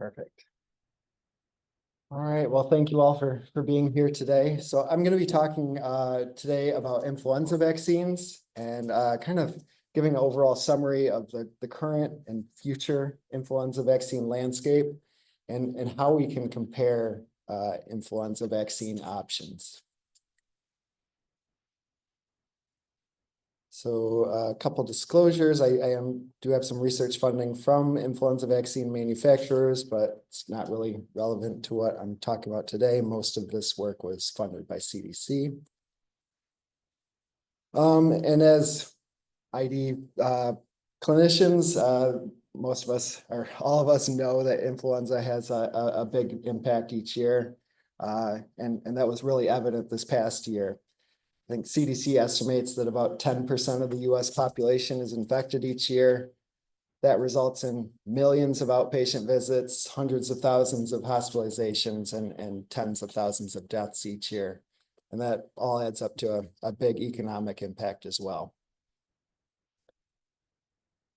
Perfect. All right, well, thank you all for being here today. So I'm going to be talking today about influenza vaccines and kind of giving an overall summary of the current and future influenza vaccine landscape and how we can compare influenza vaccine options. So a couple disclosures, I do have some research funding from influenza vaccine manufacturers, but it's not really relevant to what I'm talking about today. Most of this work was funded by CDC. And as ID clinicians, most of us, or all of us, know that influenza has a big impact each year. And that was really evident this past year. I think CDC estimates that about 10% of the US population is infected each year. That results in millions of outpatient visits, hundreds of thousands of hospitalizations, and tens of thousands of deaths each year. And that all adds up to a big economic impact as well.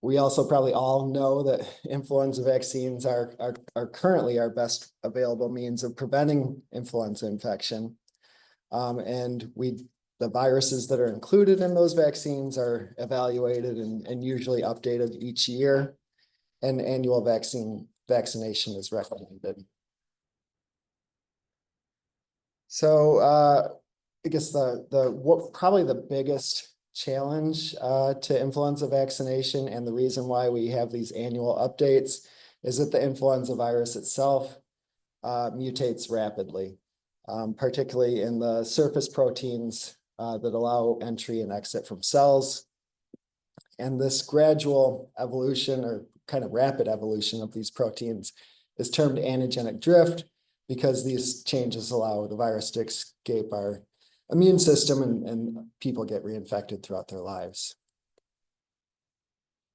We also probably all know that influenza vaccines are currently our best available means of preventing influenza infection. And the viruses that are included in those vaccines are evaluated and usually updated each year, and annual vaccination is recommended. So I guess probably the biggest challenge to influenza vaccination, and the reason why we have these annual updates, is that the influenza virus itself mutates rapidly, particularly in the surface proteins that allow entry and exit from cells. And this gradual evolution, or kind of rapid evolution, of these proteins is termed antigenic drift, because these changes allow the virus to escape our immune system and people get reinfected throughout their lives.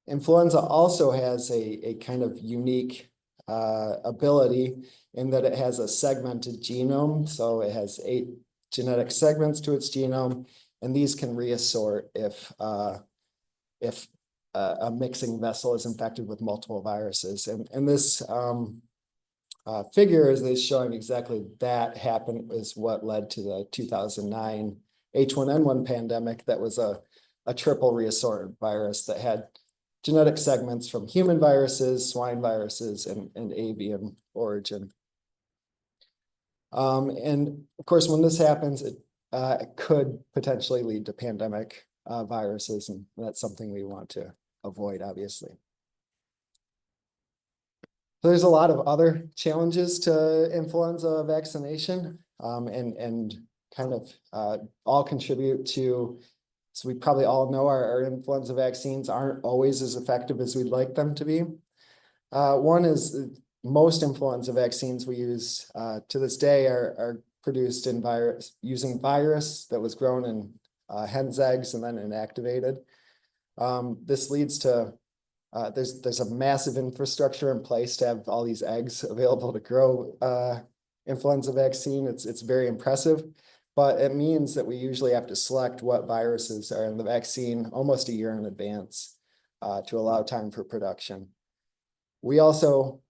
Influenza also has a kind of unique ability in that it has a segmented genome. So it has 8 genetic segments to its genome, and these can reassort if a mixing vessel is infected with multiple viruses. And this figure is showing exactly that is what led to the 2009 H1N1 pandemic. That was a triple reassorted virus that had genetic segments from human viruses, swine viruses, and avian origin. And of course, when this happens, it could potentially lead to pandemic viruses, and that's something we want to avoid, obviously. There's a lot of other challenges to influenza vaccination, and kind of all contribute to, so we probably all know our influenza vaccines aren't always as effective as we'd like them to be. One is most influenza vaccines we use to this day are produced using virus that was grown in hen's eggs and then inactivated. This leads to there's a massive infrastructure in place to have all these eggs available to grow influenza vaccine. It's very impressive, but it means that we usually have to select what viruses are in the vaccine almost a year in advance to allow time for production. We also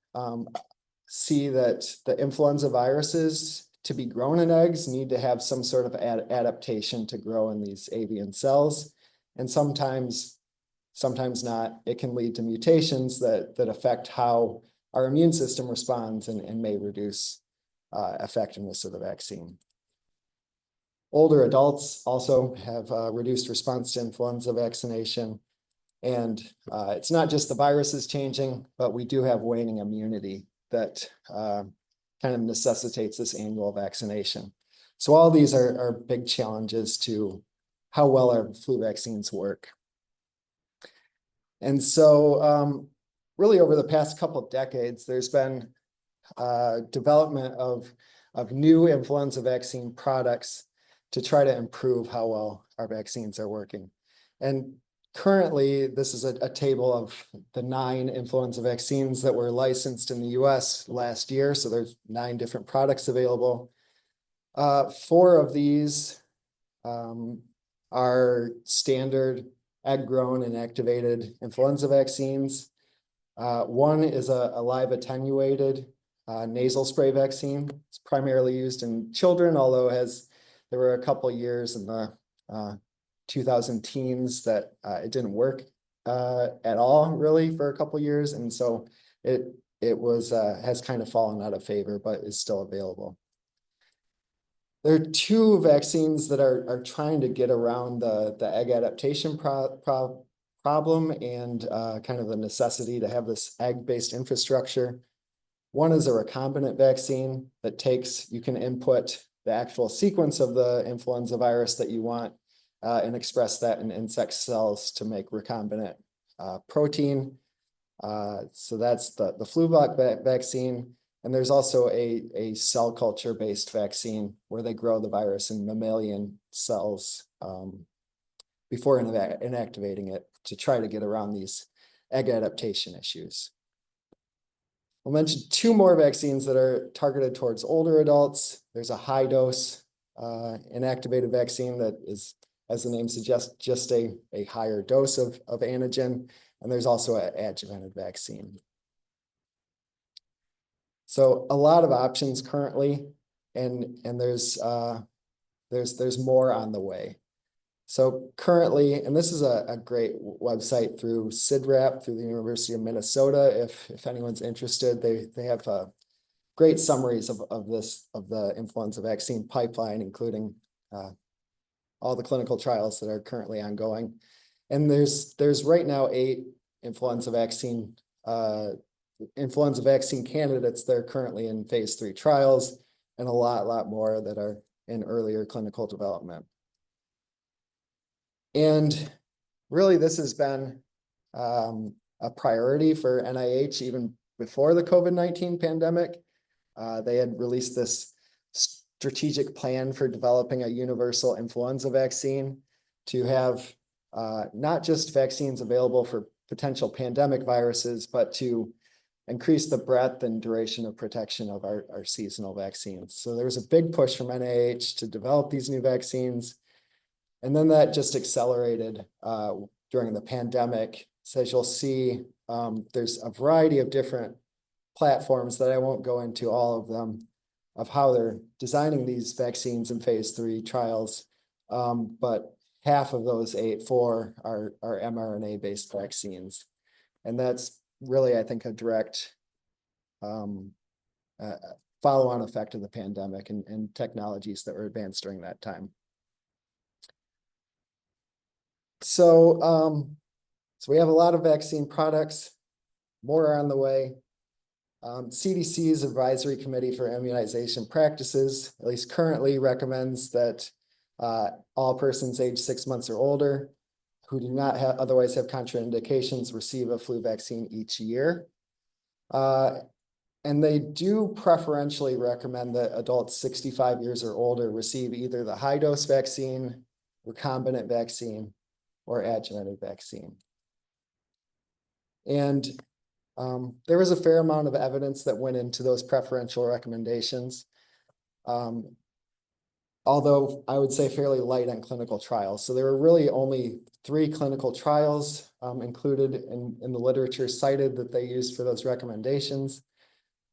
see that the influenza viruses, to be grown in eggs, need to have some sort of adaptation to grow in these avian cells. And sometimes not. It can lead to mutations that affect how our immune system responds and may reduce effectiveness of the vaccine. Older adults also have reduced response to influenza vaccination. And it's not just the viruses changing, but we do have waning immunity that kind of necessitates this annual vaccination. So all these are big challenges to how well our flu vaccines work. And so really over the past couple of decades, there's been development of new influenza vaccine products to try to improve how well our vaccines are working. And currently, this is a table of the 9 influenza vaccines that were licensed in the US last year. So there's 9 different products available. 4 of these are standard egg-grown and activated influenza vaccines. One is a live attenuated nasal spray vaccine. It's primarily used in children, although there were a couple years in the 2000 teens that it didn't work at all really for a couple years, and so it has kind of fallen out of favor, but is still available. There are two vaccines that are trying to get around the egg adaptation problem and kind of the necessity to have this egg-based infrastructure. One is a recombinant vaccine that you can input the actual sequence of the influenza virus that you want and express that in insect cells to make recombinant protein. So that's the flu-like vaccine. And there's also a cell culture-based vaccine where they grow the virus in mammalian cells before inactivating it to try to get around these egg adaptation issues. I'll mention two more vaccines that are targeted towards older adults. There's a high-dose inactivated vaccine that is, as the name suggests, just a higher dose of antigen. And there's also an adjuvanted vaccine. So a lot of options currently, and there's more on the way. So currently, and this is a great website through CIDRAP, through the University of Minnesota. If anyone's interested, they have great summaries of the influenza vaccine pipeline, including all the clinical trials that are currently ongoing. And there's right now 8 influenza vaccine candidates that are currently in phase 3 trials, and a lot more that are in earlier clinical development. And really, this has been a priority for NIH even before the COVID-19 pandemic. They had released this strategic plan for developing a universal influenza vaccine to have not just vaccines available for potential pandemic viruses, but to increase the breadth and duration of protection of our seasonal vaccines. So there was a big push from NIH to develop these new vaccines. And then that just accelerated during the pandemic. So as you'll see, there's a variety of different platforms that I won't go into all of them, of how they're designing these vaccines in phase 3 trials. But half of those 4 are mRNA-based vaccines. And that's really, I think, a direct follow-on effect of the pandemic and technologies that were advanced during that time. So we have a lot of vaccine products, more are on the way. CDC's Advisory Committee for Immunization Practices, at least currently, recommends that all persons aged 6 months or older who do not otherwise have contraindications receive a flu vaccine each year. And they do preferentially recommend that adults 65 years or older receive either the high-dose vaccine, recombinant vaccine, or adjuvanted vaccine. And there was a fair amount of evidence that went into those preferential recommendations, although I would say fairly light on clinical trials. So there were really only 3 clinical trials included in the literature cited that they used for those recommendations.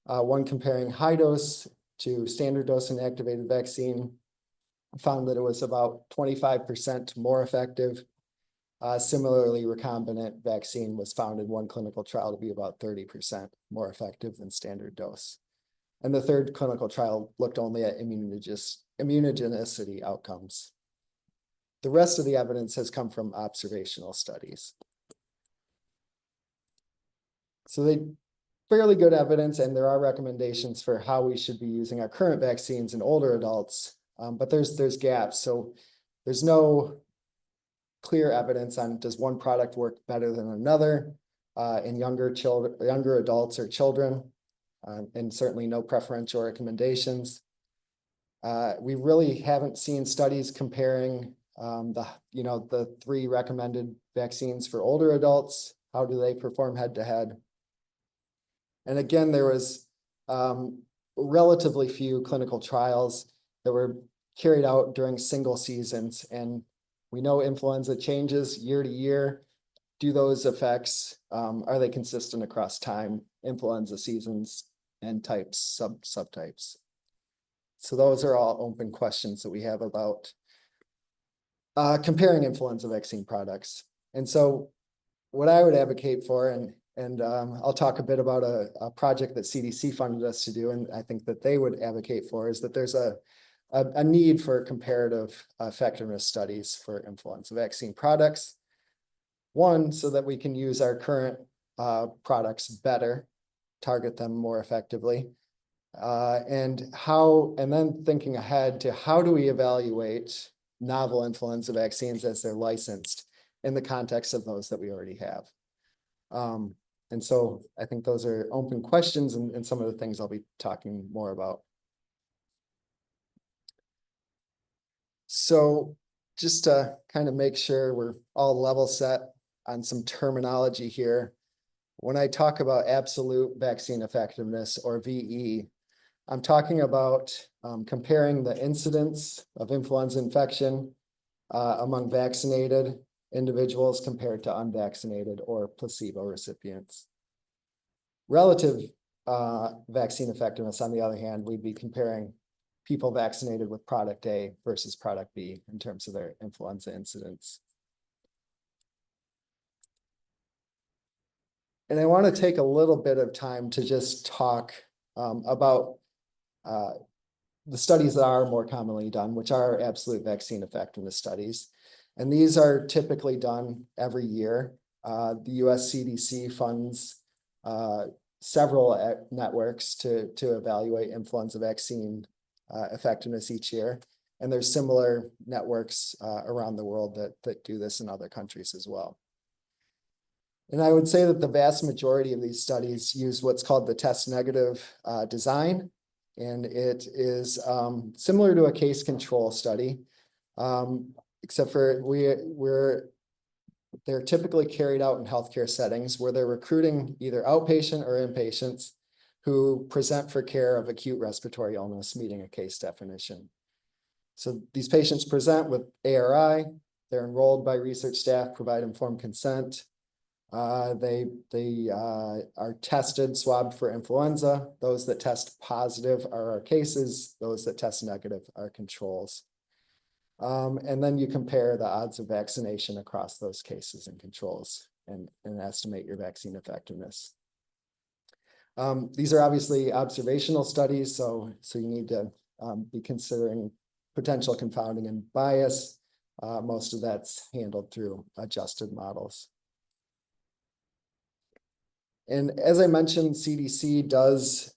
One comparing high dose to standard dose inactivated vaccine found that it was about 25% more effective. Similarly, recombinant vaccine was found in one clinical trial to be about 30% more effective than standard dose. And the third clinical trial looked only at immunogenicity outcomes. The rest of the evidence has come from observational studies. So they fairly good evidence, and there are recommendations for how we should be using our current vaccines in older adults, but there's gaps. So there's no clear evidence on does one product work better than another in younger adults or children, and certainly no preferential recommendations. We really haven't seen studies comparing the 3 recommended vaccines for older adults. How do they perform head to head? And again, there was relatively few clinical trials that were carried out during single seasons, and we know influenza changes year to year. do those effects, are they consistent across time, influenza seasons, and types, subtypes? So those are all open questions that we have about comparing influenza vaccine products. And so what I would advocate for, and I'll talk a bit about a project that CDC funded us to do, and I think that they would advocate for, is that there's a need for comparative effectiveness studies for influenza vaccine products. One, so that we can use our current products better, target them more effectively. And then thinking ahead to how do we evaluate novel influenza vaccines as they're licensed in the context of those that we already have. And so I think those are open questions and some of the things I'll be talking more about. So just to kind of make sure we're all level set on some terminology here, when I talk about absolute vaccine effectiveness, or VE, I'm talking about comparing the incidence of influenza infection among vaccinated individuals compared to unvaccinated or placebo recipients. Relative vaccine effectiveness, on the other hand, we'd be comparing people vaccinated with product A versus product B in terms of their influenza incidence. And I want to take a little bit of time to just talk about the studies that are more commonly done, which are absolute vaccine effectiveness studies. And these are typically done every year. The US CDC funds several networks to evaluate influenza vaccine effectiveness each year. And there's similar networks around the world that do this in other countries as well. And I would say that the vast majority of these studies use what's called the test negative design. And it is similar to a case control study, except for they're typically carried out in healthcare settings where they're recruiting either outpatient or inpatients who present for care of acute respiratory illness, meeting a case definition. So these patients present with ARI, they're enrolled by research staff, provide informed consent. They are tested, swabbed for influenza. Those that test positive are our cases. Those that test negative are controls. And then you compare the odds of vaccination across those cases and controls and estimate your vaccine effectiveness. These are obviously observational studies, so you need to be considering potential confounding and bias. Most of that's handled through adjusted models. And as I mentioned, CDC does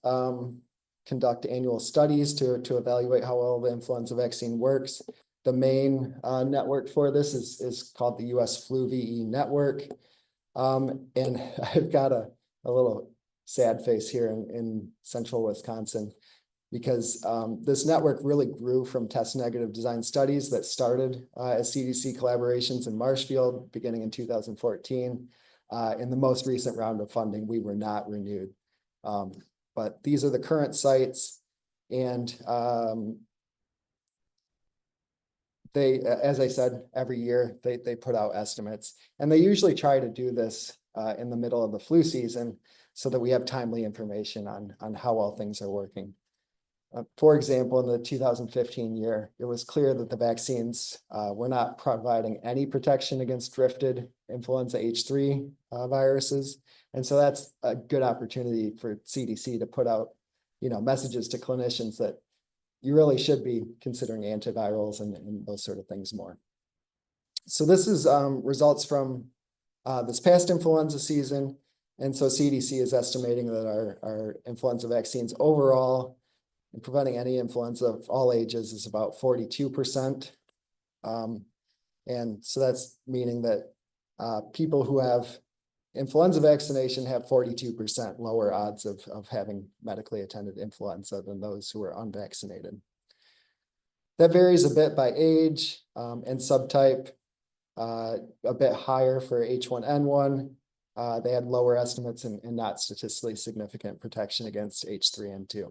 conduct annual studies to evaluate how well the influenza vaccine works. The main network for this is called the US Flu VE Network. And I've got a little sad face here in central Wisconsin, because this network really grew from test negative design studies that started as CDC collaborations in Marshfield beginning in 2014. In the most recent round of funding, we were not renewed. But these are the current sites, and they, as I said, every year they put out estimates, and they usually try to do this in the middle of the flu season so that we have timely information on how well things are working. For example, in the 2015 year, it was clear that the vaccines were not providing any protection against drifted influenza H3 viruses. And so that's a good opportunity for CDC to put out, messages to clinicians that you really should be considering antivirals and those sort of things more. So this is results from this past influenza season. And so CDC is estimating that our influenza vaccines overall, and preventing any influenza of all ages, is about 42%. And so that's meaning that people who have influenza vaccination have 42% lower odds of having medically attended influenza than those who are unvaccinated. That varies a bit by age and subtype, a bit higher for H1N1. They had lower estimates and not statistically significant protection against H3N2.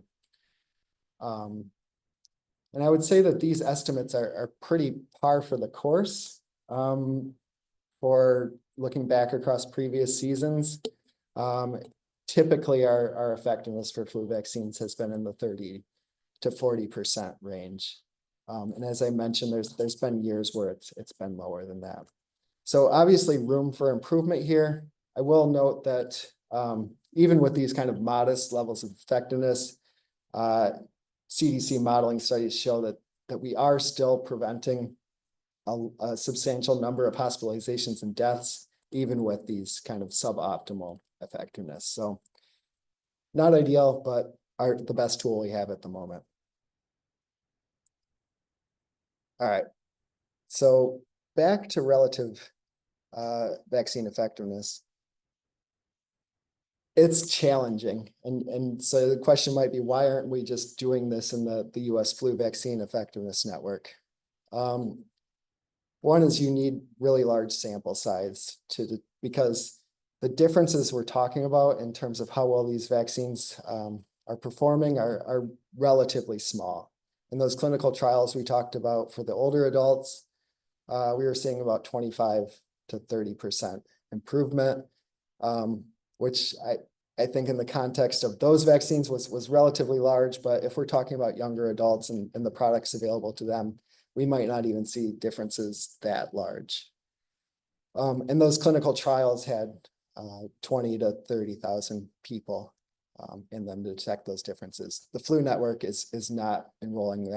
And I would say that these estimates are pretty par for the course for looking back across previous seasons, typically our effectiveness for flu vaccines has been in the 30 to 40% range. And as I mentioned, there's been years where it's been lower than that. So obviously room for improvement here. I will note that even with these kind of modest levels of effectiveness, CDC modeling studies show that we are still preventing a substantial number of hospitalizations and deaths, even with these kind of suboptimal effectiveness. So not ideal, but the best tool we have at the moment. All right, so back to relative vaccine effectiveness. It's challenging. And so the question might be, why aren't we just doing this in the US Flu Vaccine Effectiveness Network? One is you need really large sample size because the differences we're talking about in terms of how well these vaccines are performing are relatively small. In those clinical trials we talked about for the older adults, we were seeing about 25 to 30% improvement, which I think in the context of those vaccines was relatively large, but if we're talking about younger adults and the products available to them, we might not even see differences that large. And those clinical trials had 20 to 30,000 people in them to detect those differences. The flu network is not enrolling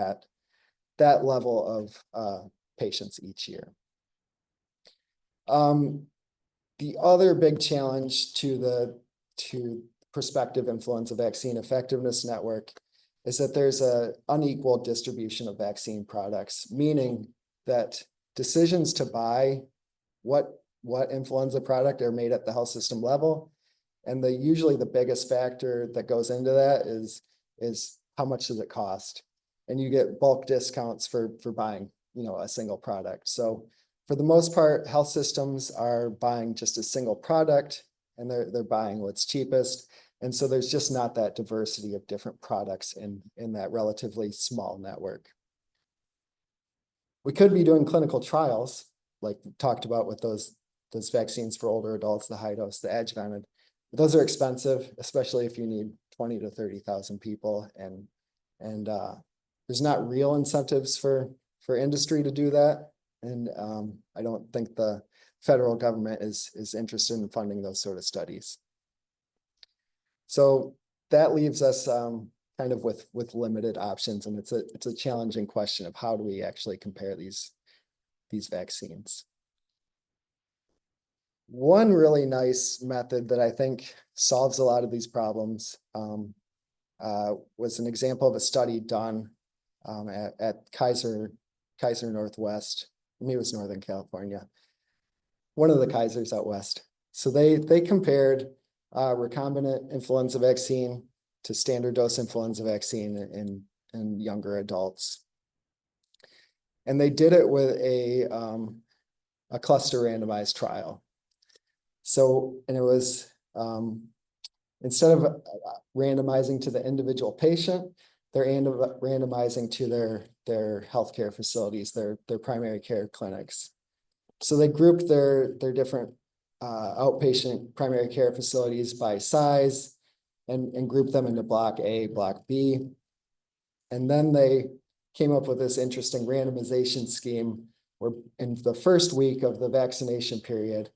that level of patients each year. The other big challenge to prospective influenza vaccine effectiveness network is that there's an unequal distribution of vaccine products, meaning that decisions to buy what influenza product are made at the health system level. And usually the biggest factor that goes into that is how much does it cost? And you get bulk discounts for buying, a single product. So for the most part, health systems are buying just a single product and they're buying what's cheapest. And so there's just not that diversity of different products in that relatively small network. We could be doing clinical trials, like we talked about with those vaccines for older adults, the high dose, the adjuvanted. But those are expensive, especially if you need 20 to 30,000 people. And there's not real incentives for industry to do that. And I don't think the federal government is interested in funding those sort of studies. So that leaves us kind of with limited options, and it's a challenging question of how do we actually compare these vaccines. One really nice method that I think solves a lot of these problems was an example of a study done at Kaiser Northwest. I mean, it was Northern California, one of the Kaisers out west. So they compared recombinant influenza vaccine to standard dose influenza vaccine in younger adults. And they did it with a cluster randomized trial. So, and it was, instead of randomizing to the individual patient, they're randomizing to their healthcare facilities, their primary care clinics. So they grouped their different outpatient primary care facilities by size and grouped them into block A, block B. And then they came up with this interesting randomization scheme where in the first week of the vaccination period,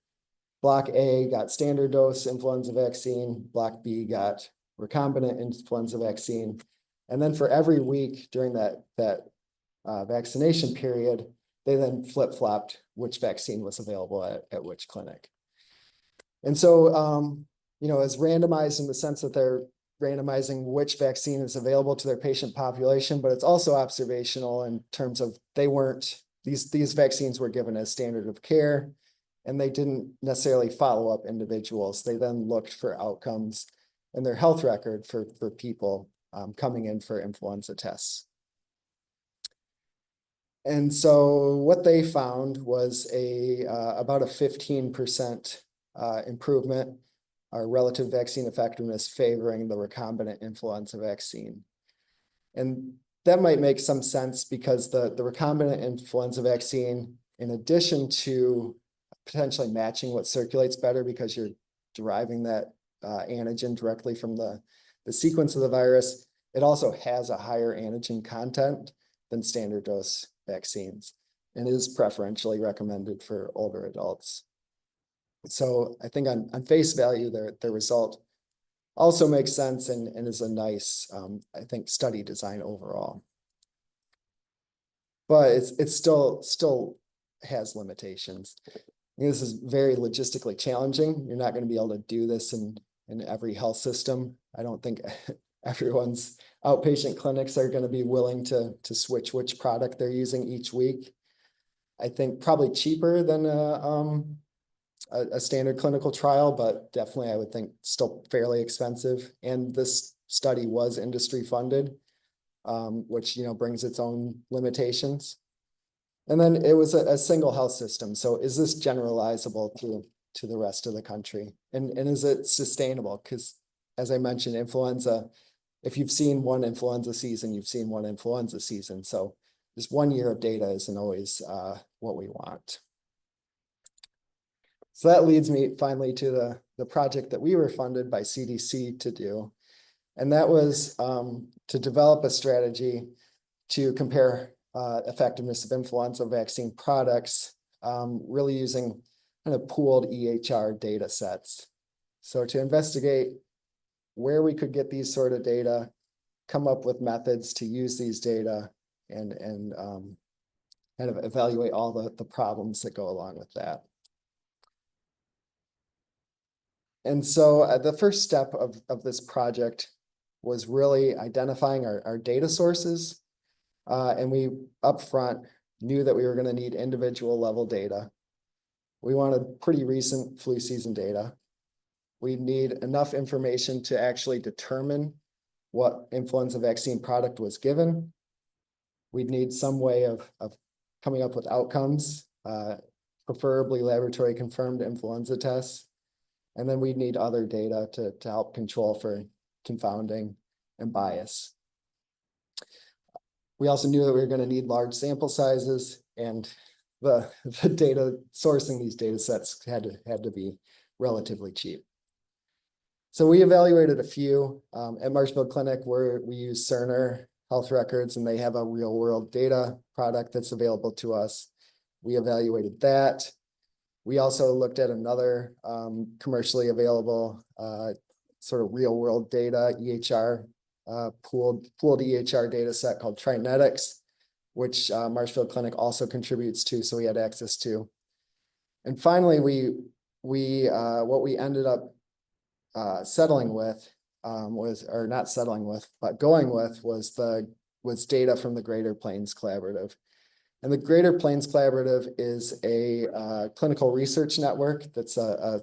block A got standard dose influenza vaccine, block B got recombinant influenza vaccine. And then for every week during that vaccination period, they then flip-flopped which vaccine was available at which clinic. And so, it's randomized in the sense that they're randomizing which vaccine is available to their patient population, but it's also observational in terms of these vaccines were given as standard of care, and they didn't necessarily follow up individuals. They then looked for outcomes in their health record for people coming in for influenza tests. And so what they found was about a 15% improvement, relative vaccine effectiveness favoring the recombinant influenza vaccine. And that might make some sense because the recombinant influenza vaccine, in addition to potentially matching what circulates better because you're deriving that antigen directly from the sequence of the virus. It also has a higher antigen content than standard dose vaccines and is preferentially recommended for older adults. So I think on face value, the result also makes sense and is a nice, I think, study design overall. But it's still has limitations. This is very logistically challenging. You're not going to be able to do this in every health system. I don't think everyone's outpatient clinics are going to be willing to switch which product they're using each week. I think probably cheaper than a standard clinical trial, but definitely I would think still fairly expensive. And this study was industry funded, which, you know, brings its own limitations. And then it was a single health system. So is this generalizable to the rest of the country? And is it sustainable? Because as I mentioned, influenza, if you've seen one influenza season, you've seen one influenza season. So just 1 year of data isn't always what we want. So that leads me finally to the project that we were funded by CDC to do. And that was to develop a strategy to compare effectiveness of influenza vaccine products, really using kind of pooled EHR data sets. So to investigate where we could get these sort of data, come up with methods to use these data and kind of evaluate all the problems that go along with that. And so the first step of this project was really identifying our data sources. And we upfront knew that we were going to need individual level data. We wanted pretty recent flu season data. We need enough information to actually determine what influenza vaccine product was given. We'd need some way of coming up with outcomes, preferably laboratory confirmed influenza tests. And then we'd need other data to help control for confounding and bias. We also knew that we were going to need large sample sizes, and the data sourcing these data sets had to be relatively cheap. So we evaluated a few at Marshfield Clinic where we use Cerner Health Records, and they have a real world data product that's available to us. We evaluated that. We also looked at another commercially available sort of real world data EHR pooled EHR data set called Trinetics, which Marshfield Clinic also contributes to, so we had access to. And finally, what we ended up settling with was data from the Greater Plains Collaborative. And the Greater Plains Collaborative is a clinical research network that's a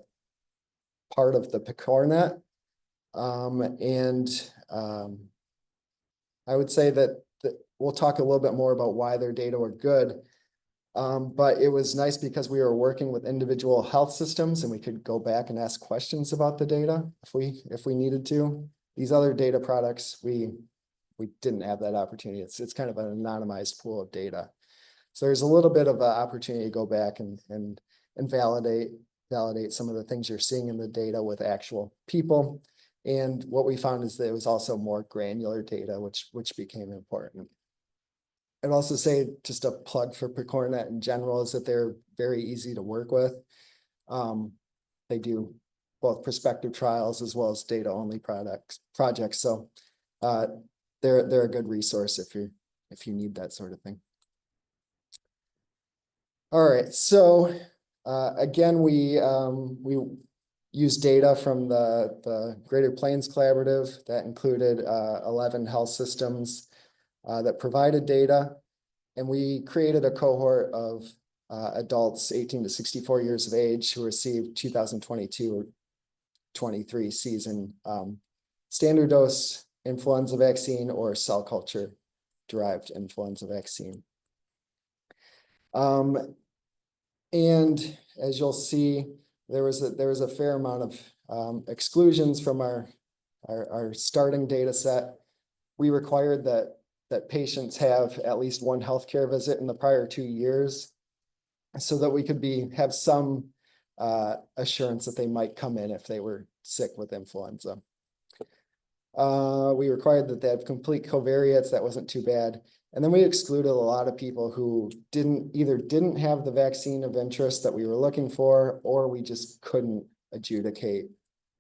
part of the PCORnet. I would say that we'll talk a little bit more about why their data were good. But it was nice because we were working with individual health systems and we could go back and ask questions about the data if we needed to. These other data products, we didn't have that opportunity. It's kind of an anonymized pool of data. So there's a little bit of an opportunity to go back and validate some of the things you're seeing in the data with actual people. And what we found is that it was also more granular data, which became important. I'd also say just a plug for PCORnet in general is that they're very easy to work with. They do both prospective trials as well as data-only projects. So they're a good resource if you need that sort of thing. All right, so again, we used data from the Greater Plains Collaborative that included 11 health systems that provided data. And we created a cohort of adults 18 to 64 years of age who received 2022 or 23 season standard dose influenza vaccine or cell culture derived influenza vaccine. And as you'll see, there was a fair amount of exclusions from our starting data set. We required that patients have at least one healthcare visit in the prior 2 years so that we could have some assurance that they might come in if they were sick with influenza. We required that they have complete covariates. That wasn't too bad. And then we excluded a lot of people who either didn't have the vaccine of interest that we were looking for, or we just couldn't adjudicate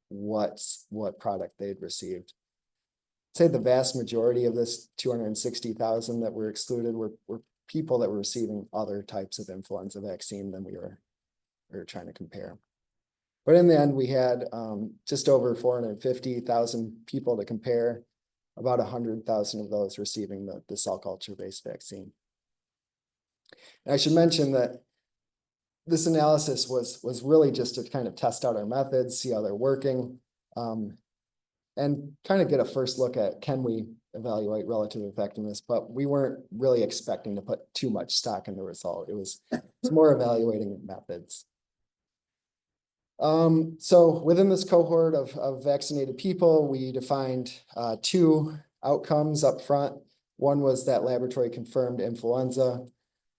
what product they'd received. I'd say the vast majority of this 260,000 that were excluded were people that were receiving other types of influenza vaccine than we were trying to compare. But in the end, we had just over 450,000 people to compare, about 100,000 of those receiving the cell culture-based vaccine. And I should mention that this analysis was really just to kind of test out our methods, see how they're working, and kind of get a first look at, can we evaluate relative effectiveness? But we weren't really expecting to put too much stock in the result. It's more evaluating methods. So within this cohort of vaccinated people, we defined two outcomes up front. One was that laboratory confirmed influenza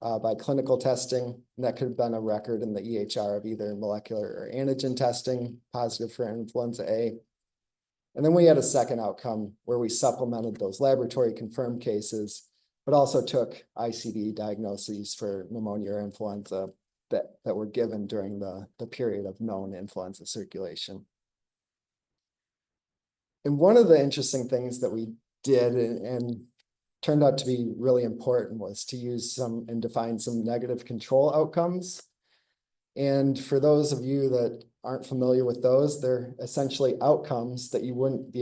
by clinical testing, and that could have been a record in the EHR of either molecular or antigen testing, positive for influenza A. And then we had a second outcome where we supplemented those laboratory confirmed cases, but also took ICD diagnoses for pneumonia or influenza that were given during the period of known influenza circulation. And one of the interesting things that we did and turned out to be really important was to use and define some negative control outcomes. And for those of you that aren't familiar with those, they're essentially outcomes that you wouldn't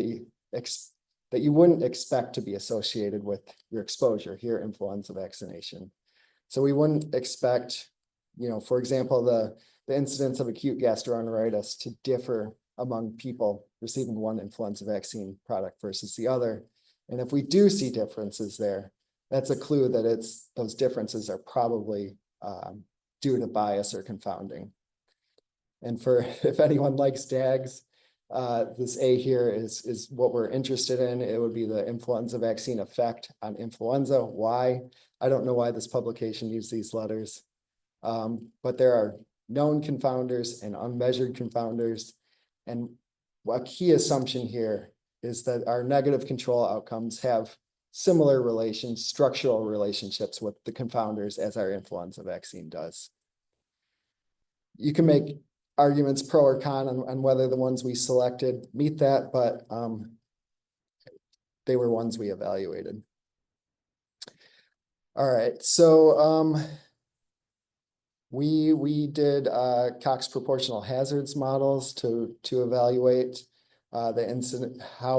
expect to be associated with your exposure here, influenza vaccination. So we wouldn't expect, for example, the incidence of acute gastroenteritis to differ among people receiving one influenza vaccine product versus the other. And if we do see differences there, that's a clue that those differences are probably due to bias or confounding. And if anyone likes DAGs, this A here is what we're interested in. It would be the influenza vaccine effect on influenza. Why? I don't know why this publication used these letters, but there are known confounders and unmeasured confounders. And a key assumption here is that our negative control outcomes have similar structural relationships with the confounders as our influenza vaccine does. You can make arguments pro or con on whether the ones we selected meet that, but they were ones we evaluated. All right, so we did Cox proportional hazards models to evaluate how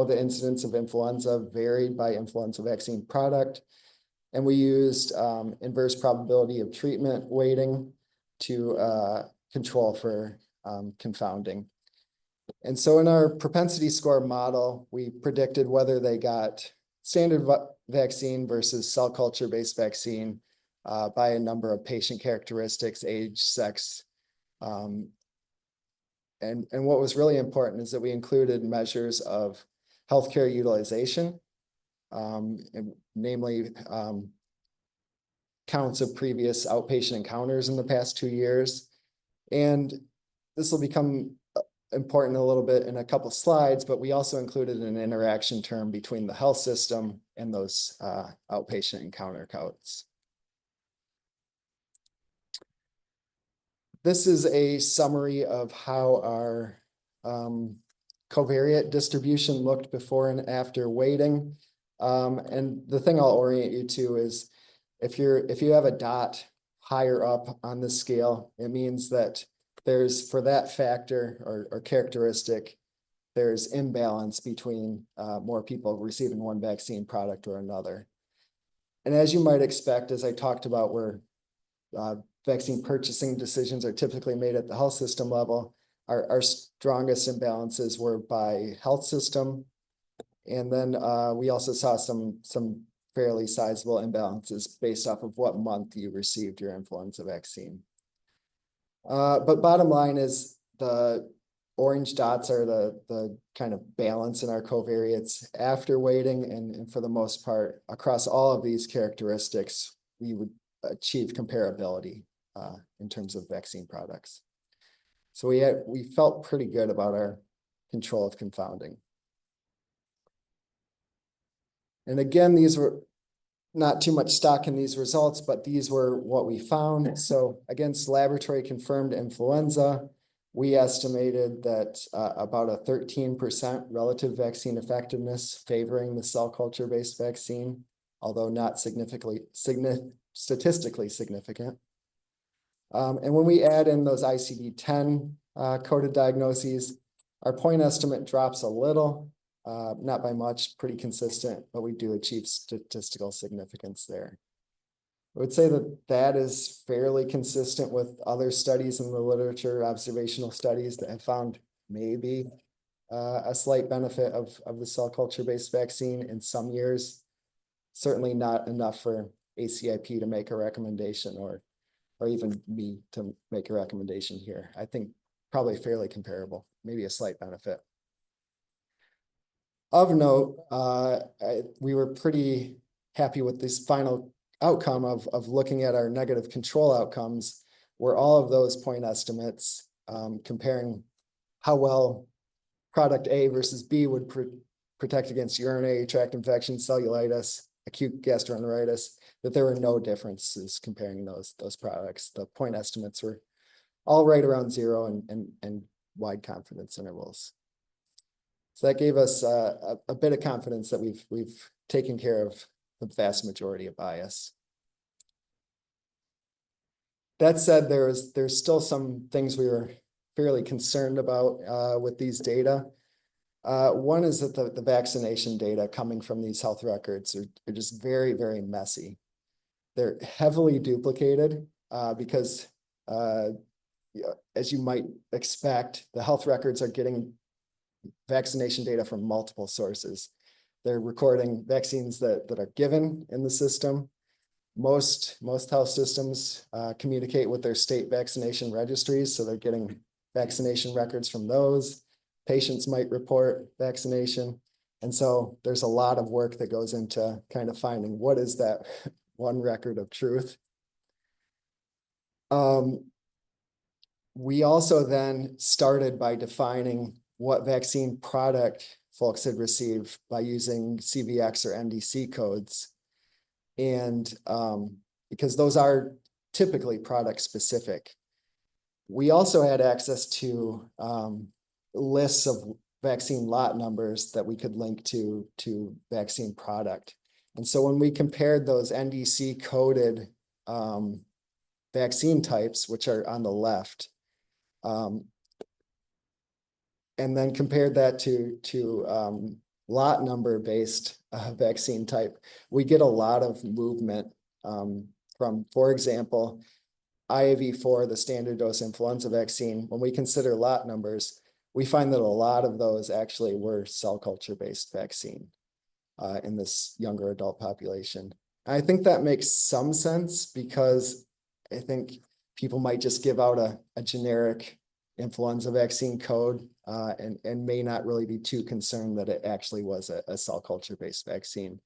the incidence of influenza varied by influenza vaccine product. And we used inverse probability of treatment weighting to control for confounding. And so in our propensity score model, we predicted whether they got standard vaccine versus cell culture-based vaccine by a number of patient characteristics, age, sex. And what was really important is that we included measures of healthcare utilization, namely counts of previous outpatient encounters in the past 2 years. And this will become important a little bit in a couple slides, but we also included an interaction term between the health system and those outpatient encounter counts. This is a summary of how our covariate distribution looked before and after weighting. And the thing I'll orient you to is if you have a dot higher up on the scale, it means that there's, for that factor or characteristic, there's imbalance between more people receiving one vaccine product or another. And as you might expect, as I talked about, where vaccine purchasing decisions are typically made at the health system level, our strongest imbalances were by health system. And then we also saw some fairly sizable imbalances based off of what month you received your influenza vaccine. But bottom line is the orange dots are the kind of balance in our covariates after weighting, and for the most part, across all of these characteristics, we would achieve comparability in terms of vaccine products. So we felt pretty good about our control of confounding. And again, these were not too much stock in these results, but these were what we found. So against laboratory confirmed influenza, we estimated that about a 13% relative vaccine effectiveness favoring the cell culture-based vaccine, although not statistically significant. And when we add in those ICD-10 coded diagnoses, our point estimate drops a little, not by much, pretty consistent, but we do achieve statistical significance there. I would say that that is fairly consistent with other studies in the literature, observational studies that have found maybe a slight benefit of the cell culture-based vaccine in some years. Certainly not enough for ACIP to make a recommendation or even me to make a recommendation here. I think probably fairly comparable, maybe a slight benefit. Of note, we were pretty happy with this final outcome of looking at our negative control outcomes, where all of those point estimates comparing how well product A versus B would protect against urinary tract infection, cellulitis, acute gastroenteritis, that there were no differences comparing those products. The point estimates were all right around 0 and wide confidence intervals. So that gave us a bit of confidence that we've taken care of the vast majority of bias. That said, there's still some things we were fairly concerned about with these data. One is that the vaccination data coming from these health records are just very, very messy. They're heavily duplicated because, as you might expect, the health records are getting vaccination data from multiple sources. They're recording vaccines that are given in the system. Most health systems communicate with their state vaccination registries, so they're getting vaccination records from those. Patients might report vaccination. And so there's a lot of work that goes into kind of finding what is that one record of truth. We also then started by defining what vaccine product folks had received by using CVX or NDC codes. And because those are typically product specific. We also had access to lists of vaccine lot numbers that we could link to vaccine product. And so when we compared those NDC coded vaccine types, which are on the left, and then compared that to lot number based vaccine type, we get a lot of movement from, for example, IAV4, the standard dose influenza vaccine. When we consider lot numbers, we find that a lot of those actually were cell culture based vaccine in this younger adult population. I think that makes some sense because I think people might just give out a generic influenza vaccine code and may not really be too concerned that it actually was a cell culture based vaccine.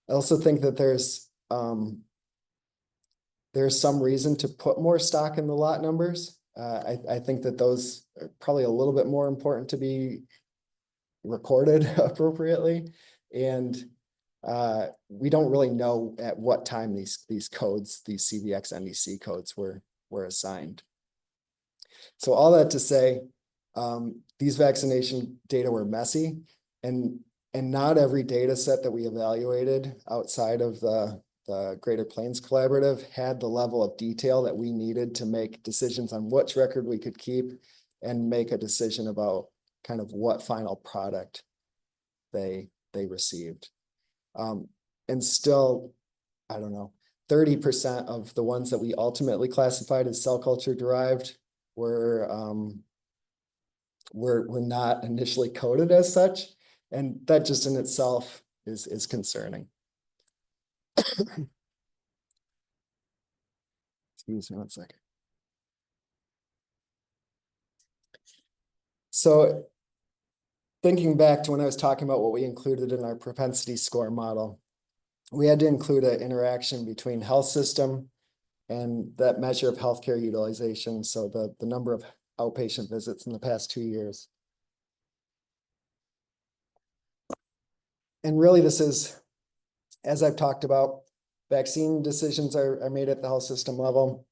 I also think that there's some reason to put more stock in the lot numbers. I think that those are probably a little bit more important to be recorded appropriately. And we don't really know at what time these codes, these CVX NDC codes were assigned. So all that to say, these vaccination data were messy, and not every data set that we evaluated outside of the Greater Plains Collaborative had the level of detail that we needed to make decisions on which record we could keep and make a decision about kind of what final product they received. And still, I don't know, 30% of the ones that we ultimately classified as cell culture derived were not initially coded as such, and that just in itself is concerning. Excuse me one second. So thinking back to when I was talking about what we included in our propensity score model, we had to include an interaction between health system and that measure of healthcare utilization, so the number of outpatient visits in the past 2 years. And really this is, as I've talked about, vaccine decisions are made at the health system level,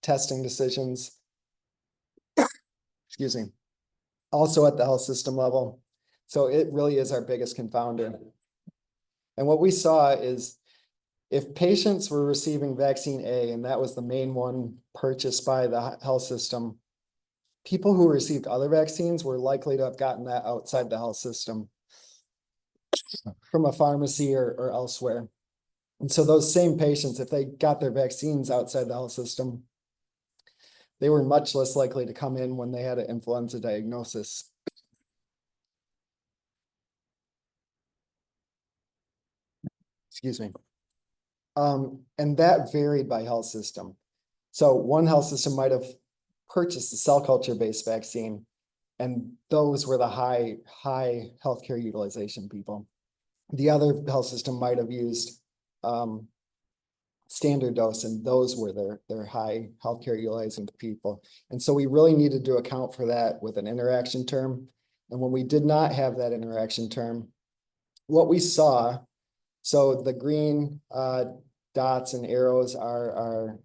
testing decisions, excuse me, also at the health system level. So it really is our biggest confounder. And what we saw is if patients were receiving vaccine A, and that was the main one purchased by the health system, people who received other vaccines were likely to have gotten that outside the health system from a pharmacy or elsewhere. And so those same patients, if they got their vaccines outside the health system, they were much less likely to come in when they had an influenza diagnosis. Excuse me. And that varied by health system. So one health system might have purchased a cell culture-based vaccine, and those were the high healthcare utilization people. The other health system might have used standard dose, and those were their high healthcare utilizing people. And so we really needed to account for that with an interaction term. And when we did not have that interaction term, what we saw, so the green dots and arrows are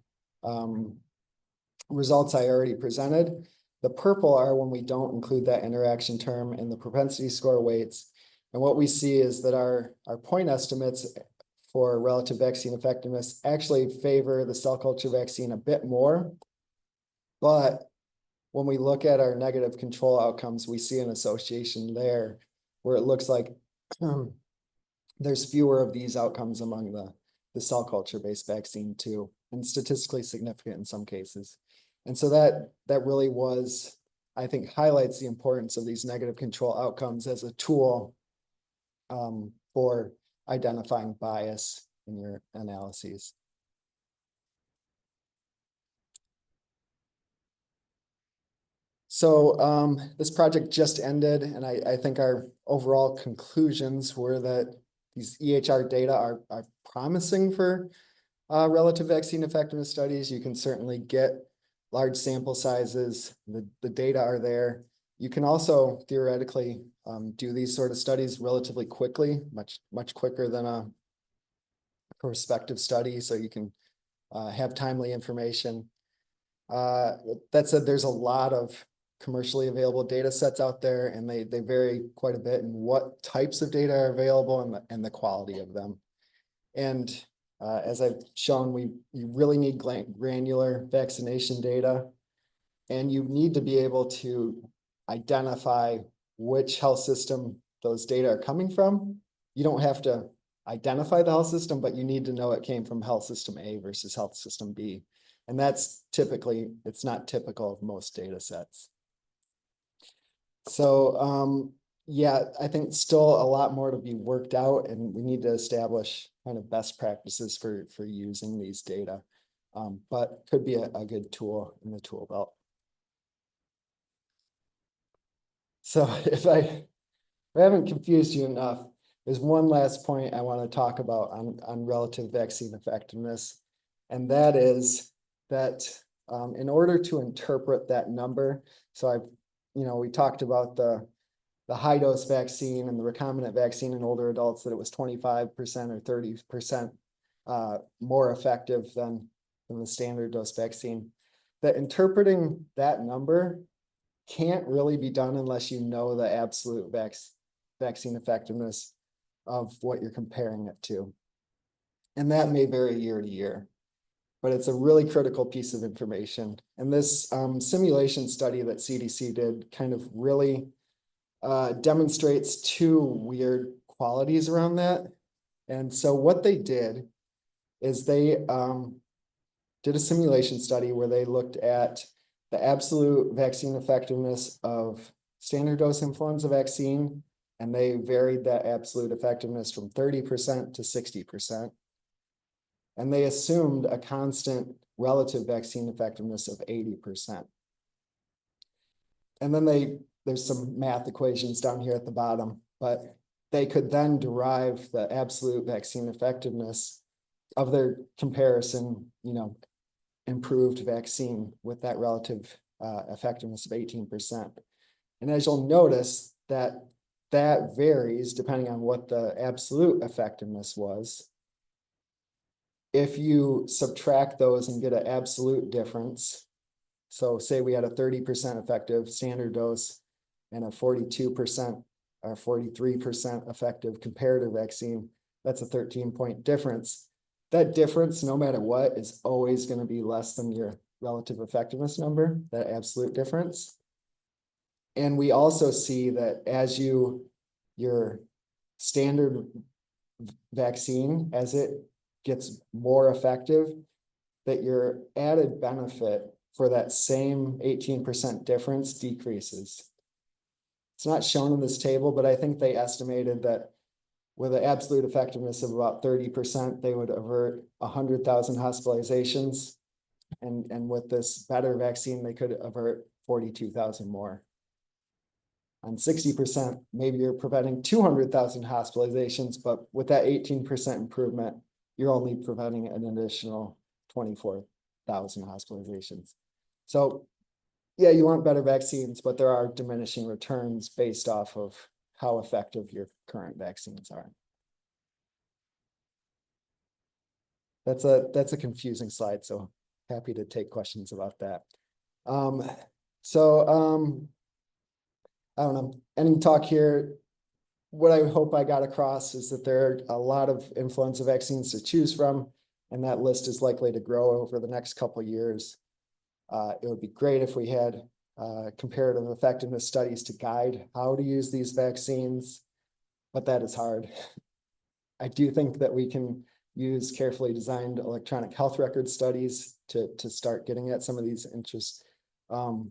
results I already presented. The purple are when we don't include that interaction term in the propensity score weights. And what we see is that our point estimates for relative vaccine effectiveness actually favor the cell culture vaccine a bit more. But when we look at our negative control outcomes, we see an association there where it looks like there's fewer of these outcomes among the cell culture-based vaccine too, and statistically significant in some cases. And so that really was, I think, highlights the importance of these negative control outcomes as a tool for identifying bias in your analyses. So this project just ended, and I think our overall conclusions were that these EHR data are promising for relative vaccine effectiveness studies. You can certainly get large sample sizes. The data are there. You can also theoretically do these sort of studies relatively quickly, much quicker than a prospective study. So you can have timely information. That said, there's a lot of commercially available data sets out there, and they vary quite a bit in what types of data are available and the quality of them. And as I've shown, you really need granular vaccination data, and you need to be able to identify which health system those data are coming from. You don't have to identify the health system, but you need to know it came from health system A versus health system B. And that's it's not typical of most data sets. So yeah, I think still a lot more to be worked out, and we need to establish kind of best practices for using these data, but could be a good tool in the tool belt. So if I haven't confused you enough, there's one last point I want to talk about on relative vaccine effectiveness, and that is that in order to interpret that number, so we talked about the high dose vaccine and the recombinant vaccine in older adults, that it was 25% or 30% more effective than the standard dose vaccine. That interpreting that number can't really be done unless you know the absolute vaccine effectiveness of what you're comparing it to. And that may vary year to year, but it's a really critical piece of information. And this simulation study that CDC did kind of really demonstrates two weird qualities around that. And so what they did is they did a simulation study where they looked at the absolute vaccine effectiveness of standard dose influenza vaccine, and they varied that absolute effectiveness from 30% to 60%. And they assumed a constant relative vaccine effectiveness of 80%. And then there's some math equations down here at the bottom, but they could then derive the absolute vaccine effectiveness of their comparison, improved vaccine with that relative effectiveness of 18%. And as you'll notice, that varies depending on what the absolute effectiveness was. If you subtract those and get an absolute difference, so say we had a 30% effective standard dose and a 42% or 43% effective comparative vaccine, that's a 13-point difference. That difference, no matter what, is always going to be less than your relative effectiveness number, that absolute difference. And we also see that as your standard vaccine, as it gets more effective, that your added benefit for that same 18% difference decreases. It's not shown in this table, but I think they estimated that with an absolute effectiveness of about 30%, they would avert 100,000 hospitalizations. And with this better vaccine, they could avert 42,000 more. On 60%, maybe you're preventing 200,000 hospitalizations, but with that 18% improvement, you're only preventing an additional 24,000 hospitalizations. So yeah, you want better vaccines, but there are diminishing returns based off of how effective your current vaccines are. That's a confusing slide, so happy to take questions about that. I don't know, any talk here. What I hope I got across is that there are a lot of influenza vaccines to choose from, and that list is likely to grow over the next couple of years. It would be great if we had comparative effectiveness studies to guide how to use these vaccines, but that is hard. I do think that we can use carefully designed electronic health record studies to start getting at some of these interests of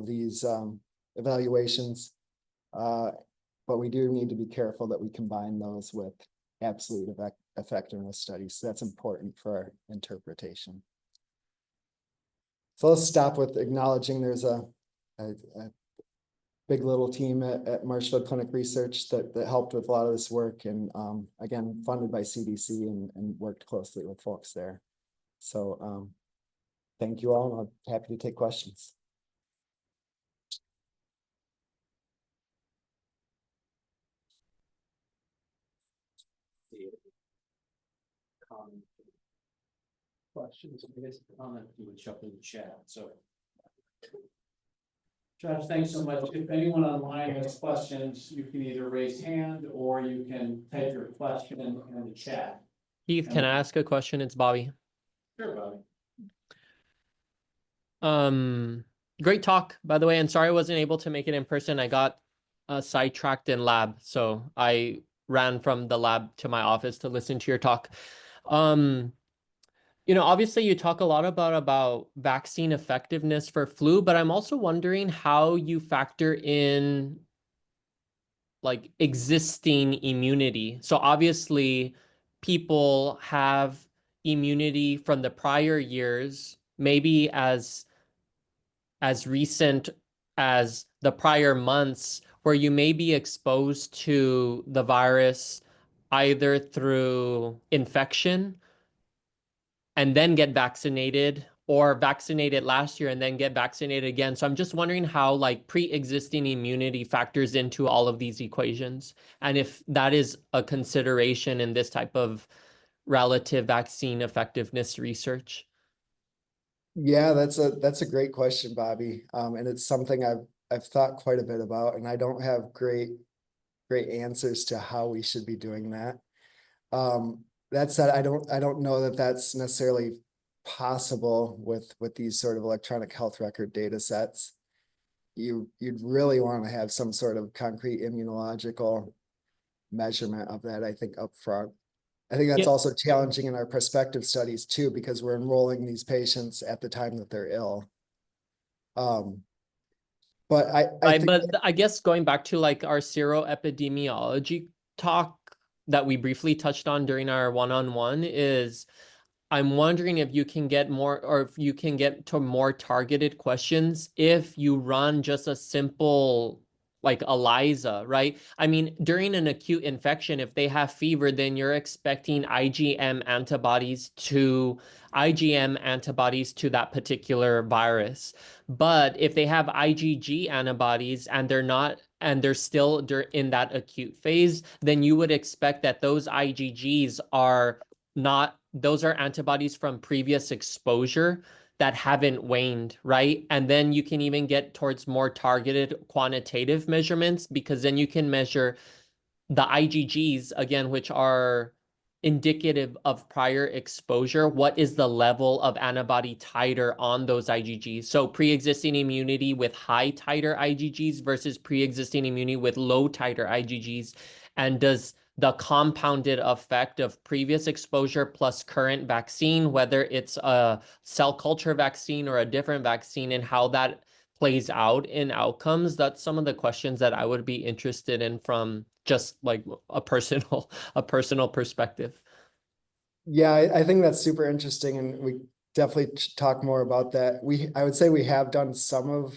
these evaluations. But we do need to be careful that we combine those with absolute effectiveness studies. That's important for our interpretation. So let's stop with acknowledging there's a big little team at Marshfield Clinic Research that helped with a lot of this work, and again, funded by CDC and worked closely with folks there. So thank you all, and I'm happy to take questions. Questions, I guess the comment you would chuck in the chat. So Josh, thanks so much. If anyone online has questions, you can either raise hand or you can type your question in the chat. Keith, can I ask a question? It's Bobby. Sure, Bobby. Great talk, by the way, and sorry I wasn't able to make it in person. I got sidetracked in lab, so I ran from the lab to my office to listen to your talk. You know, obviously you talk a lot about vaccine effectiveness for flu, but I'm also wondering how you factor in like existing immunity. So obviously people have immunity from the prior years, maybe as recent as the prior months, where you may be exposed to the virus either through infection and then get vaccinated, or vaccinated last year and then get vaccinated again. So I'm just wondering how like pre-existing immunity factors into all of these equations, and if that is a consideration in this type of relative vaccine effectiveness research. Yeah, that's a great question, Bobby. And it's something I've thought quite a bit about, and I don't have great answers to how we should be doing that. That said, I don't know that that's necessarily possible with these sort of electronic health record data sets. You'd really want to have some sort of concrete immunological measurement of that, I think, up front. I think that's also challenging in our prospective studies too, because we're enrolling these patients at the time that they're ill. But I guess going back to like our epidemiology talk that we briefly touched on during our one-on-one is, I'm wondering if you can get more, or if you can get to more targeted questions if you run just a simple like ELISA, right? I mean, during an acute infection, if they have fever, then you're expecting IgM antibodies to that particular virus. But if they have IgG antibodies and they're still in that acute phase, then you would expect that those IgGs are not, those are antibodies from previous exposure that haven't waned, right? And then you can even get towards more targeted quantitative measurements, because then you can measure the IgGs again, which are indicative of prior exposure. What is the level of antibody titer on those IgGs? So pre-existing immunity with high titer IgGs versus pre-existing immunity with low titer IgGs. And does the compounded effect of previous exposure plus current vaccine, whether it's a cell culture vaccine or a different vaccine, and how that plays out in outcomes, that's some of the questions that I would be interested in from just like a personal perspective. Yeah, I think that's super interesting, and we definitely should talk more about that. I would say we have done some of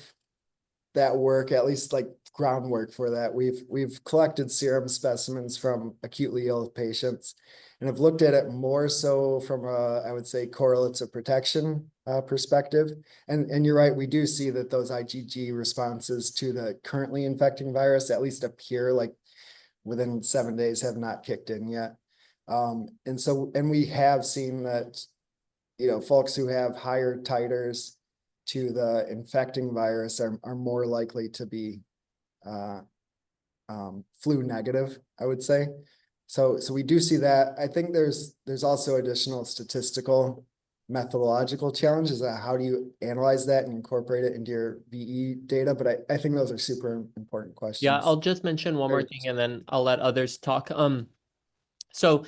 that work, at least like groundwork for that. We've collected serum specimens from acutely ill patients and have looked at it more so from a, I would say, correlates of protection perspective. And you're right, we do see that those IgG responses to the currently infecting virus at least appear like within 7 days have not kicked in yet. And we have seen that, folks who have higher titers to the infecting virus are more likely to be flu negative, I would say. So we do see that. I think there's also additional statistical methodological challenges. How do you analyze that and incorporate it into your VE data? But I think those are super important questions. Yeah, I'll just mention one more thing and then I'll let others talk. So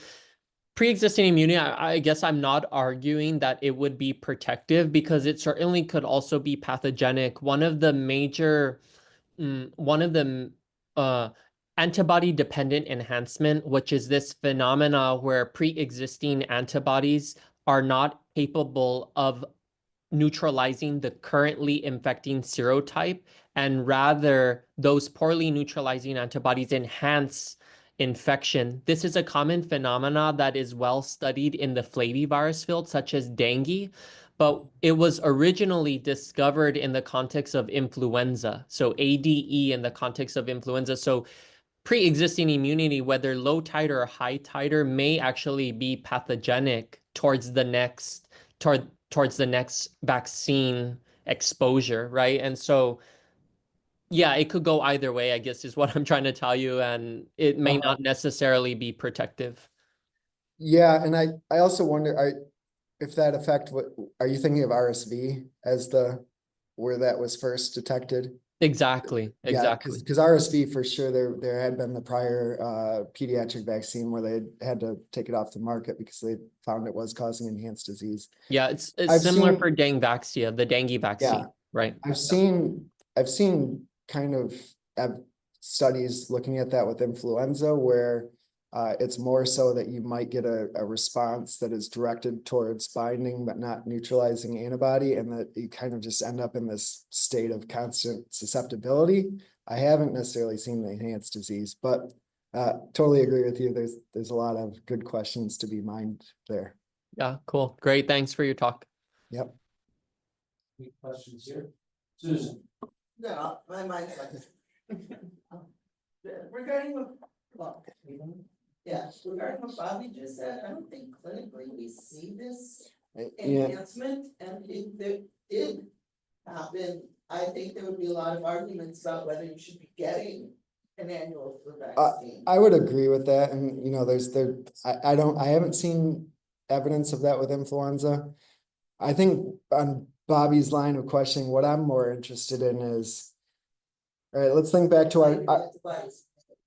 pre-existing immunity, I guess I'm not arguing that it would be protective, because it certainly could also be pathogenic. One of the antibody dependent enhancement, which is this phenomena where pre-existing antibodies are not capable of neutralizing the currently infecting serotype, and rather those poorly neutralizing antibodies enhance infection. This is a common phenomena that is well studied in the flavivirus field, such as dengue, but it was originally discovered in the context of influenza. So ADE in the context of influenza. So pre-existing immunity, whether low titer or high titer, may actually be pathogenic towards the next vaccine exposure, right? And so yeah, it could go either way, I guess, is what I'm trying to tell you, and it may not necessarily be protective. Yeah, and I also wonder, if that effect, are you thinking of RSV as where that was first detected? Exactly. Yeah, because RSV for sure, there had been the prior pediatric vaccine where they had to take it off the market because they found it was causing enhanced disease. Yeah, it's I've similar seen- for Dengvaxia, the dengue vaccine, right? I've seen kind of studies looking at that with influenza where it's more so that you might get a response that is directed towards binding but not neutralizing antibody, and that you kind of just end up in this state of constant susceptibility. I haven't necessarily seen the enhanced disease, but totally agree with you. There's a lot of good questions to be mined there. Yeah, cool. Great. Thanks for your talk. Yep. Any questions here? Susan? No, my mind's like. Regarding what, yes, regarding what Bobby just said, I don't think clinically we see this Yeah, enhancement, and if it did happen, I think there would be a lot of arguments about whether you should be getting an annual flu vaccine. I would agree with that, and I haven't seen evidence of that with influenza. I think on Bobby's line of questioning, what I'm more interested in is, all right, let's think back to our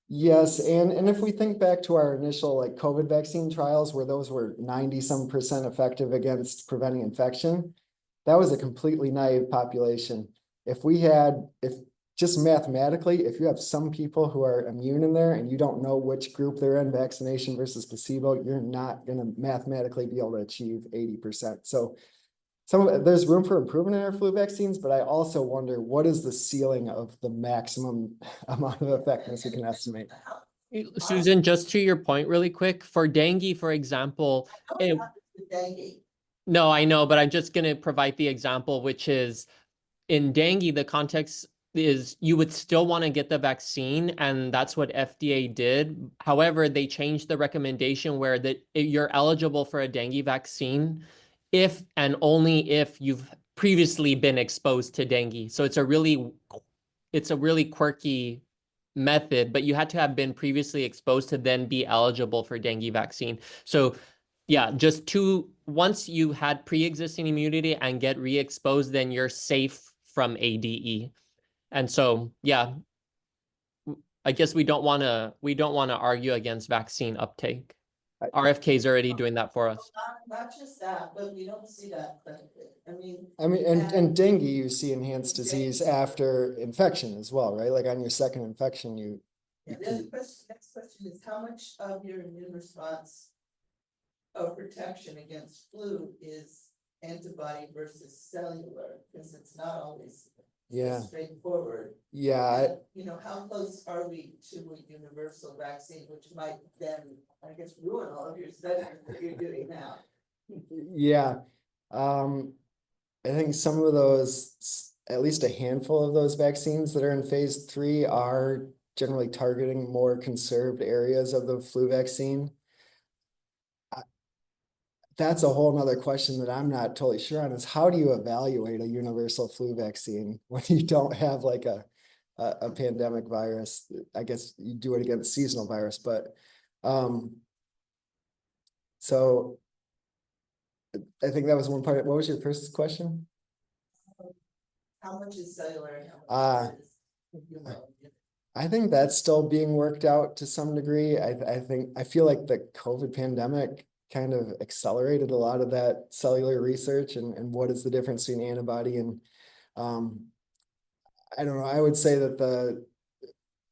yes, and if we think back to our initial like COVID vaccine trials where those were 90% effective against preventing infection, that was a completely naive population. If just mathematically, if you have some people who are immune in there and you don't know which group they're in, vaccination versus placebo, you're not going to mathematically be able to achieve 80%. So there's room for improvement in our flu vaccines, but I also wonder what is the ceiling of the maximum amount of effectiveness we can estimate? Susan, just to your point really quick, for dengue, for example, it- The dengue. no, I know, but I'm just going to provide the example, which is in dengue, the context is you would still want to get the vaccine, and that's what FDA did. However, they changed the recommendation where that you're eligible for a dengue vaccine if and only if you've previously been exposed to dengue. So it's a really quirky method, but you had to have been previously exposed to then be eligible for dengue vaccine. So yeah, once you had pre-existing immunity and get re-exposed, then you're safe from ADE. And so, yeah, I guess we don't want to argue against vaccine uptake. RFK is already doing that for us. Not just that, but we don't see that clinically. And dengue, you see enhanced disease after infection as well, right? Like on your second infection, you Yeah, the next question is how much of your immune response of protection against flu is antibody versus cellular, because it's not always Yeah. straightforward. Yeah, And, how close are we to a universal vaccine, which might then, I guess, ruin all of your studies that you're doing now? yeah. I think some of those, at least a handful of those vaccines that are in phase 3 are generally targeting more conserved areas of the flu vaccine. That's a whole nother question that I'm not totally sure on, is how do you evaluate a universal flu vaccine when you don't have like a pandemic virus? I guess you do it against seasonal virus, but so I think that was one part. What was your first question? How much is cellular and how much is human? I think that's still being worked out to some degree. I feel like the COVID pandemic kind of accelerated a lot of that cellular research and what is the difference between antibody and I don't know. I would say that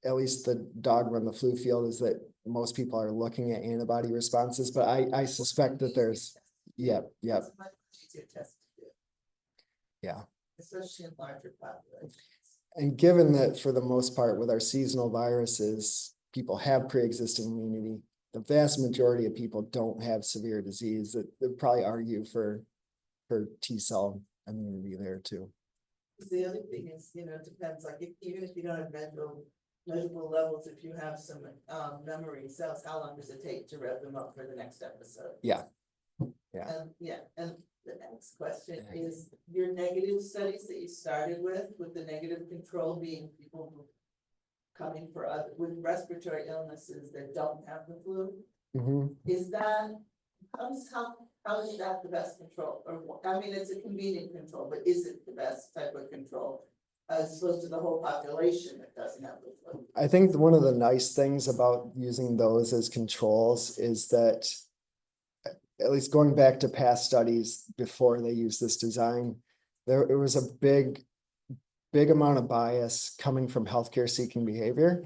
at least the dogma in the flu field is that most people are looking at antibody responses, but I suspect that there's yep. It's a much easier test to do. Yeah. Especially in larger populations. And given that for the most part with our seasonal viruses, people have pre-existing immunity, the vast majority of people don't have severe disease. That would probably argue for T cell immunity there too. The other thing is, it depends, like even if you don't have measurable levels, if you have some memory cells, how long does it take to rev them up for the next episode? Yeah. Yeah. And the next question is your negative studies that you started with the negative control being people who coming with respiratory illnesses that don't have the flu. Mm-hmm. Is that how is that the best control? Or it's a convenient control, but is it the best type of control as opposed to the whole population that doesn't have the flu? I think one of the nice things about using those as controls is that, at least going back to past studies before they used this design, there was a big amount of bias coming from healthcare seeking behavior.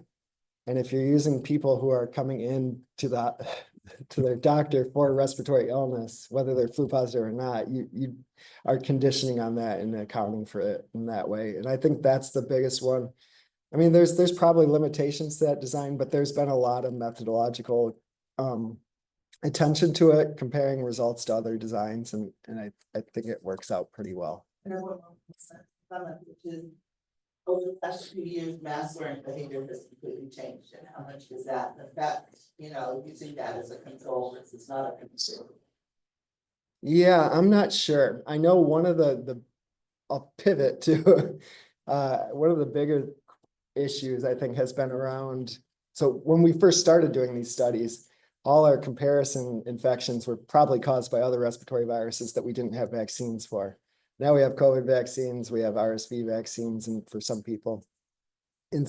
And if you're using people who are coming in to their doctor for respiratory illness, whether they're flu positive or not, you are conditioning on that and accounting for it in that way. And I think that's the biggest one. I mean, there's probably limitations to that design, but there's been a lot of methodological attention to it, comparing results to other designs, and I think it works out pretty well. And I want to comment, which is over the past few years, mass learning behavior has completely changed, and how much does that affect, using that as a control versus not a control? Yeah, I'm not sure. I know one of I'll pivot to one of the bigger issues I think has been around. So when we first started doing these studies, all our comparison infections were probably caused by other respiratory viruses that we didn't have vaccines for. Now we have COVID vaccines, we have RSV vaccines, and for some people. And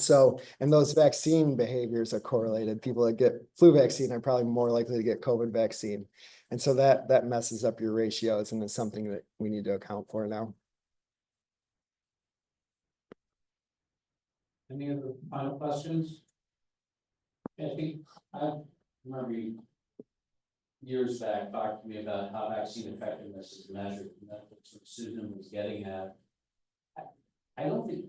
those vaccine behaviors are correlated. People that get flu vaccine are probably more likely to get COVID vaccine. And so that messes up your ratios and is something that we need to account for now. Any other final questions? I think I remember you years back talked to me about how vaccine effectiveness is measured, and that's what Susan was getting at. I don't think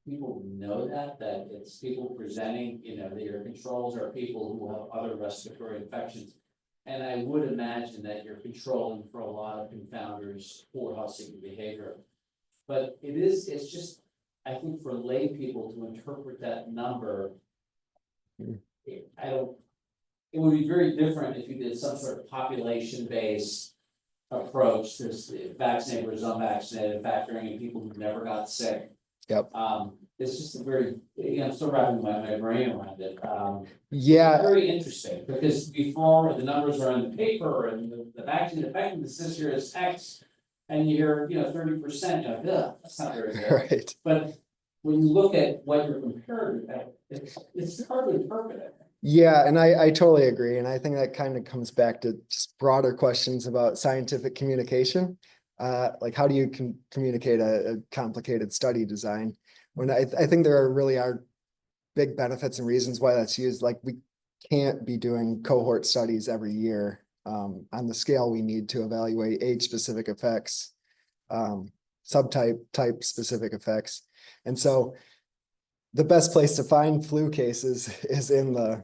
people know that it's people presenting, that your controls are people who have other respiratory infections. And I would imagine that you're controlling for a lot of confounders, poor Helsinki behavior. But it's just, I think for lay people to interpret that number, it would be very different if you did some sort of population-based approach, there's vaccinated versus unvaccinated, factoring in people who never got sick. Yep. It's just a very, I'm still wrapping my brain around it. Yeah, Very interesting, because before the numbers are on the paper and the vaccine effectiveness this year is X, and you hear, 30%, you're like, ugh, that's not very good. right. But when you look at what you're compared, it's hard to interpret it. Yeah, and I totally agree. And I think that kind of comes back to just broader questions about scientific communication. Like how do you communicate a complicated study design? When I think there really are big benefits and reasons why that's used. Like we can't be doing cohort studies every year on the scale we need to evaluate age specific effects, type specific effects. And so the best place to find flu cases is in the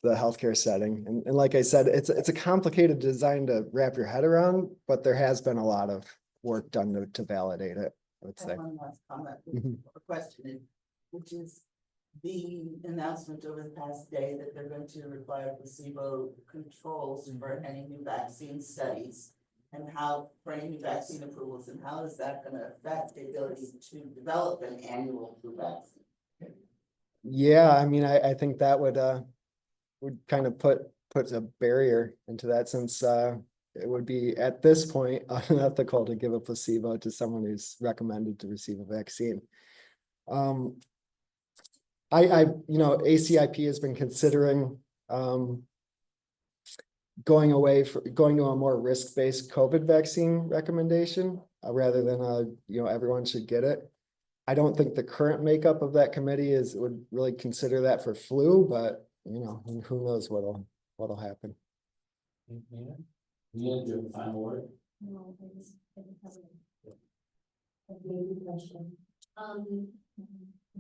healthcare setting. And like I said, it's a complicated design to wrap your head around, but there has been a lot of work done to validate it, I would I say. have one last comment Mhm. or question, which is the announcement over the past day that they're going to require placebo controls for any new vaccine studies and how for any new vaccine approvals, and how is that going to affect the ability to develop an annual flu vaccine? Yeah, I mean, I think that would kind of put a barrier into that, since it would be at this point unethical to give a placebo to someone who's recommended to receive a vaccine. ACIP has been considering going to a more risk-based COVID vaccine recommendation rather than everyone should get it. I don't think the current makeup of that committee would really consider that for flu, but who knows what'll happen. You do a final word. No, I just have a maybe question.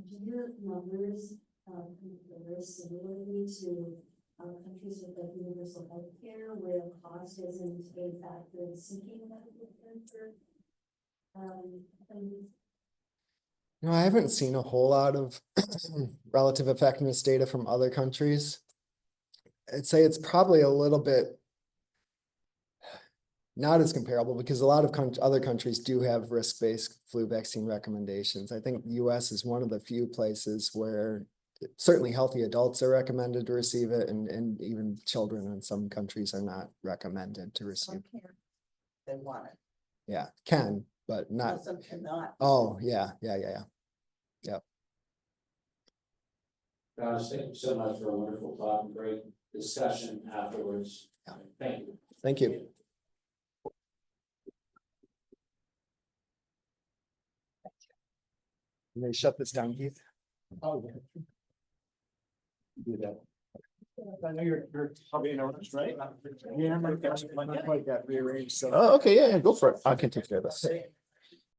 Do your numbers compare similarly to countries with like universal health care where cost isn't a factor in seeking medical care for I haven't seen a whole lot of relative effectiveness data from other countries. I'd say it's probably a little bit not as comparable because a lot of other countries do have risk-based flu vaccine recommendations. I think the US is one of the few places where certainly healthy adults are recommended to receive it, and even children in some countries are not recommended to receive. They want it. Yeah, can, but No, not. some cannot. Oh, yeah. Guys, thank you so much for a wonderful talk and great discussion afterwards. Yeah. Thank you. Thank you. You may shut this down, Keith. Oh, yeah. Do that. I know you're probably in Rutgers, right? Yeah, my desk might not quite got rearranged, so. Oh, okay, yeah, go for it. I can take care of this.